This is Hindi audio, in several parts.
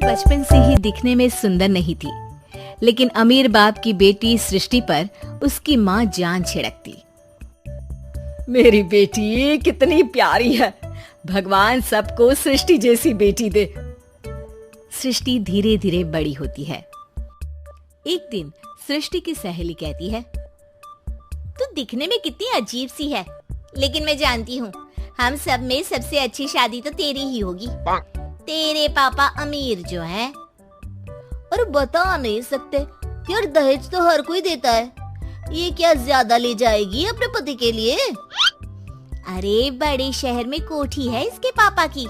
बचपन से ही दिखने में सुंदर नहीं थी, लेकिन अमीर बाप की बेटी सृष्टि पर उसकी माँ जान छिड़कती। मेरी बेटी कितनी प्यारी है, भगवान सबको सृष्टि जैसी बेटी दे। सृष्टि धीरे धीरे बड़ी होती है। एक दिन सृष्टि की सहेली कहती है, तू दिखने में कितनी अजीब सी है, लेकिन मैं जानती हूँ हम सब में सबसे अच्छी शादी तो तेरी ही होगी। तेरे पापा अमीर जो हैं। और बता नहीं सकते यार, दहेज तो हर कोई देता है, ये क्या ज्यादा ले जाएगी अपने पति के लिए? अरे बड़े शहर में कोठी है इसके पापा की।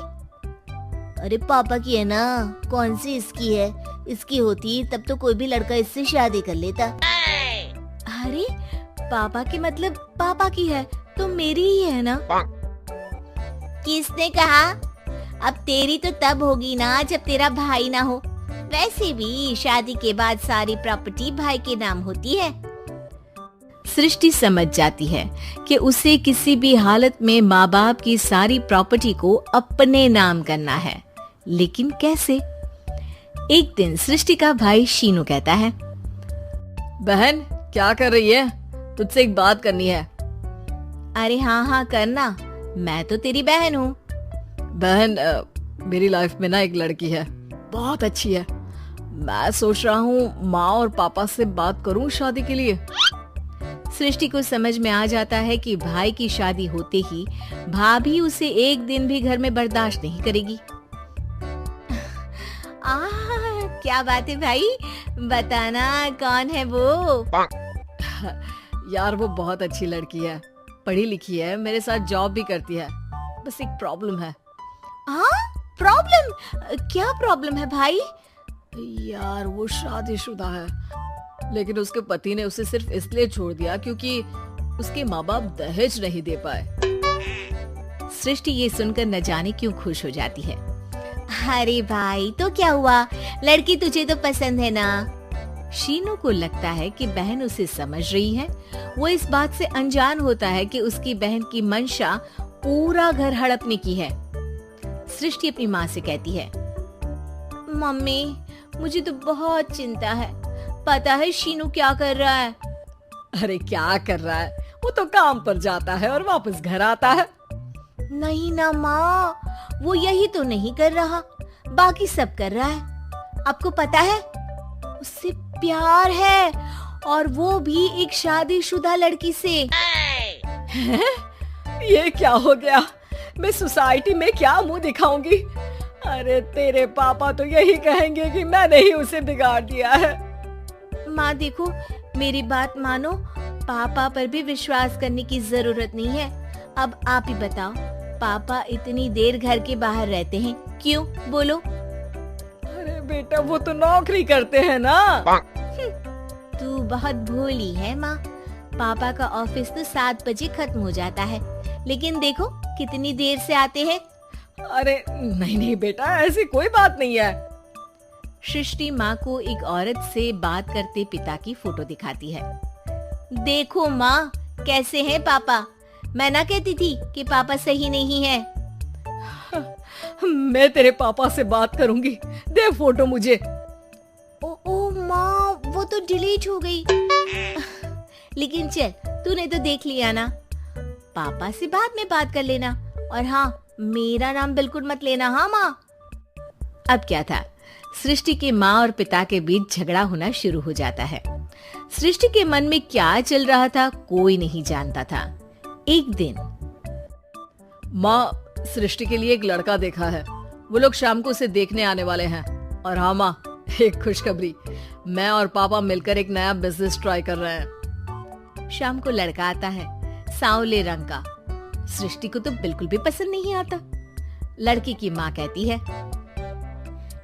अरे पापा की है ना, कौन सी इसकी है? इसकी होती तब तो कोई भी लड़का इससे शादी कर लेता। अरे पापा की मतलब पापा की है तो मेरी ही है ना? किसने कहा? अब तेरी तो तब होगी ना जब तेरा भाई ना हो। वैसे भी शादी के बाद सारी प्रॉपर्टी भाई के नाम होती है। सृष्टि समझ जाती है कि उसे किसी भी हालत में माँ बाप की सारी प्रॉपर्टी को अपने नाम करना है, लेकिन कैसे? एक दिन सृष्टि का भाई शीनू कहता है, बहन क्या कर रही है? तुझसे एक बात करनी है। अरे हाँ करना, मैं तो तेरी बहन हूँ। बहन मेरी लाइफ में ना एक लड़की है, बहुत अच्छी है। मैं सोच रहा हूँ माँ और पापा से बात करूँ शादी के लिए। सृष्टि को समझ में आ जाता है कि भाई की शादी होते ही भाभी उसे एक दिन भी घर में बर्दाश्त नहीं करेगी। क्या बात है भाई, बताना कौन है वो? यार वो बहुत अच्छी लड़की है, पढ़ी लिखी है, मेरे साथ जॉब भी करती है। बस एक प्रॉब्लम है। प्रॉब्लम? क्या प्रॉब्लम है भाई? यार वो शादीशुदा है, लेकिन उसके पति ने उसे सिर्फ इसलिए छोड़ दिया क्योंकि उसके माँ बाप दहेज नहीं दे पाए। सृष्टि ये सुनकर न जाने क्यों खुश हो जाती है। अरे भाई तो क्या हुआ, लड़की तुझे तो पसंद है ना? शीनू को लगता है कि बहन उसे समझ रही है। वो इस बात से अनजान होता है कि उसकी बहन की मंशा पूरा घर हड़पने की है। सृष्टि अपनी माँ से कहती है, मम्मी मुझे तो बहुत चिंता है, पता है शीनू क्या कर रहा है? अरे क्या कर रहा है? वो तो काम पर जाता है और वापस घर आता है। नहीं ना माँ, वो यही तो नहीं कर रहा, बाकी सब कर रहा है। आपको पता है उससे प्यार है, और वो भी एक शादीशुदा लड़की से। ये क्या हो गया? मैं सोसाइटी में क्या मुंह दिखाऊंगी? अरे तेरे पापा तो यही कहेंगे कि मैंने ही उसे बिगाड़ दिया है। माँ देखो, मेरी बात मानो, पापा पर भी विश्वास करने की जरूरत नहीं है। अब आप ही बताओ, पापा इतनी देर घर के बाहर रहते हैं क्यों? बोलो। अरे बेटा वो तो नौकरी करते हैं ना। तू बहुत भोली है माँ। पापा का ऑफिस तो 7 बजे खत्म हो जाता है, लेकिन देखो कितनी देर से आते हैं। अरे नहीं बेटा, ऐसी कोई बात नहीं है। सृष्टि माँ को एक औरत से बात करते पिता की फोटो दिखाती है। देखो माँ कैसे हैं पापा, मैं ना कहती थी कि पापा सही नहीं है। मैं तेरे पापा से बात करूंगी, दे फोटो मुझे। ओ माँ, वो तो डिलीट हो गई। लेकिन चल, तूने तो देख लिया ना, पापा से बाद में बात कर लेना। और हाँ, मेरा नाम बिल्कुल मत लेना। हाँ माँ। अब क्या था, सृष्टि के माँ और पिता के बीच झगड़ा होना शुरू हो जाता है। सृष्टि के मन में क्या चल रहा था कोई नहीं जानता था। एक दिन, माँ सृष्टि के लिए एक लड़का देखा है, वो लोग शाम को उसे देखने आने वाले हैं। और हाँ माँ, एक खुशखबरी, मैं और पापा मिलकर एक नया बिजनेस ट्राई कर रहे हैं। शाम को लड़का आता है, सांवले रंग का। सृष्टि को तो बिल्कुल भी पसंद नहीं आता। लड़की की माँ कहती है,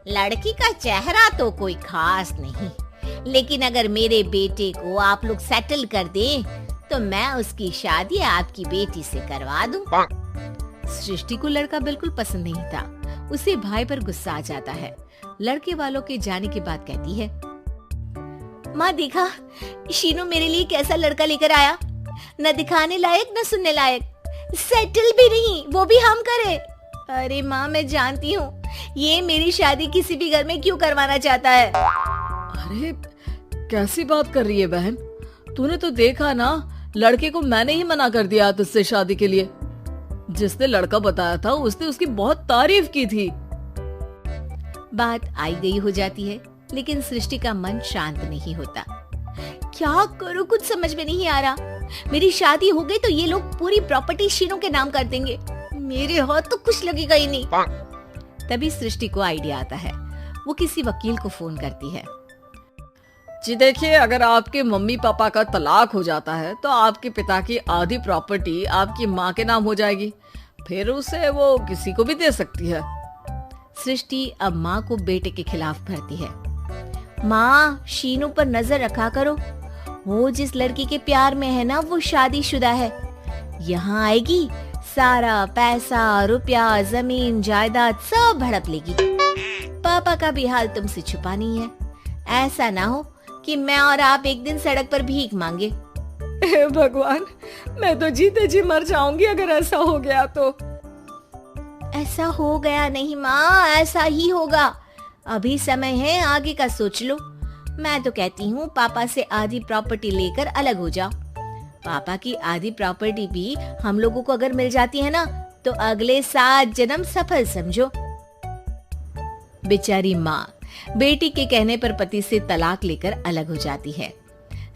लड़की का चेहरा तो कोई खास नहीं, लेकिन अगर मेरे बेटे को आप लोग सेटल कर दें तो मैं उसकी शादी आपकी बेटी से करवा दूं। सृष्टि को लड़का बिल्कुल पसंद नहीं था। उसे भाई पर गुस्सा आ जाता है। लड़के वालों के जाने के बाद कहती है, माँ देखा शीनू मेरे लिए कैसा लड़का लेकर आया, न दिखाने लायक न सुनने लायक, सेटल भी नहीं, वो भी हम करे। अरे माँ मैं जानती हूँ ये मेरी शादी किसी भी घर में क्यों करवाना चाहता है? अरे कैसी बात कर रही है बहन, तूने तो देखा ना, लड़के को मैंने ही मना कर दिया तुझसे शादी के लिए। जिसने लड़का बताया था उसने उसकी बहुत तारीफ की थी। बात आई गई हो जाती है, लेकिन सृष्टि का मन शांत नहीं होता। क्या करूं, कुछ समझ में नहीं आ रहा। मेरी शादी हो गई तो ये लोग पूरी प्रॉपर्टी शीनू के नाम कर देंगे, मेरे हाथ तो कुछ लगेगा ही नहीं। तभी सृष्टि को आइडिया आता है। वो किसी वकील को फोन करती है। जी देखिए, अगर आपके मम्मी पापा का तलाक हो जाता है तो आपके पिता की आधी प्रॉपर्टी आपकी माँ के नाम हो जाएगी, फिर उसे वो किसी को भी दे सकती है। सृष्टि अब माँ को बेटे के खिलाफ भरती है। माँ, शीनू पर नजर रखा करो, वो जिस लड़की के प्यार में है ना वो शादीशुदा है। यहाँ आएगी, सारा पैसा, रुपया, जमीन, जायदाद सब हड़प लेगी। पापा का भी हाल तुमसे छुपा नहीं है। ऐसा ना हो कि मैं और आप एक दिन सड़क पर भीख मांगे। हे भगवान, मैं तो जीते जी मर जाऊंगी अगर ऐसा हो गया तो। ऐसा हो गया नहीं माँ, ऐसा ही होगा। अभी समय है, आगे का सोच लो। मैं तो कहती हूँ पापा से आधी प्रॉपर्टी लेकर अलग हो जाओ। पापा की आधी प्रॉपर्टी भी हम लोगों को अगर मिल जाती है ना तो अगले 7 जन्म सफल समझो। बेचारी माँ बेटी के कहने पर पति से तलाक लेकर अलग हो जाती है।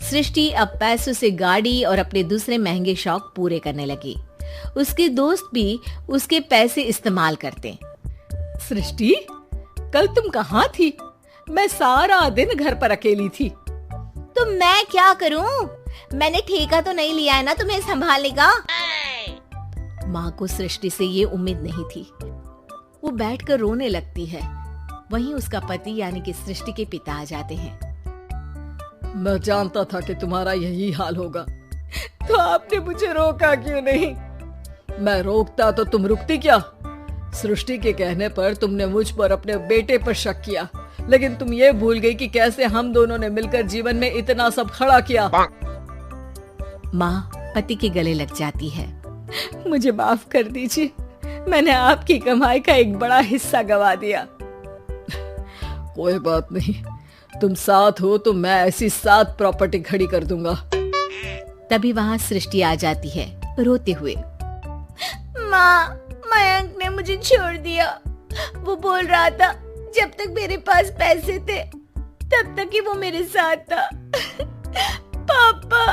सृष्टि अब पैसों से गाड़ी और अपने दूसरे महंगे शौक पूरे करने लगी। उसके दोस्त भी उसके पैसे इस्तेमाल करते। सृष्टि, कल तुम कहाँ थी? मैं सारा दिन घर पर अकेली थी। तो मैं क्या करूं? मैंने ठेका तो नहीं लिया है ना तुम्हें संभालने का। माँ को सृष्टि से ये उम्मीद नहीं थी। वो बैठकर रोने लगती है। वहीं उसका पति यानी कि सृष्टि के पिता आ जाते हैं। मैं जानता था कि तुम्हारा यही हाल होगा, तो आपने मुझे रोका क्यों नहीं? मैं रोकता तो तुम रुकती क्या? सृष्टि के कहने पर तुमने मुझ पर अपने बेटे पर शक किया, लेकिन तुम ये भूल गई कि कैसे हम दोनों ने मिलकर जीवन में इतना सब खड़ा किया। माँ पति के गले लग जाती है। मुझे माफ कर दीजिए, मैंने आपकी कमाई का एक बड़ा हिस्सा गवा दिया। कोई बात नहीं, तुम साथ हो तो मैं ऐसी 7 प्रॉपर्टी खड़ी कर दूंगा। तभी वहाँ सृष्टि आ जाती है रोते हुए। माँ, मयंक ने मुझे छोड़ दिया। वो बोल रहा था जब तक मेरे पास पैसे थे तब तक ही वो मेरे साथ था। पापा,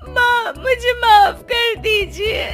माँ, मुझे माफ कर दीजिए।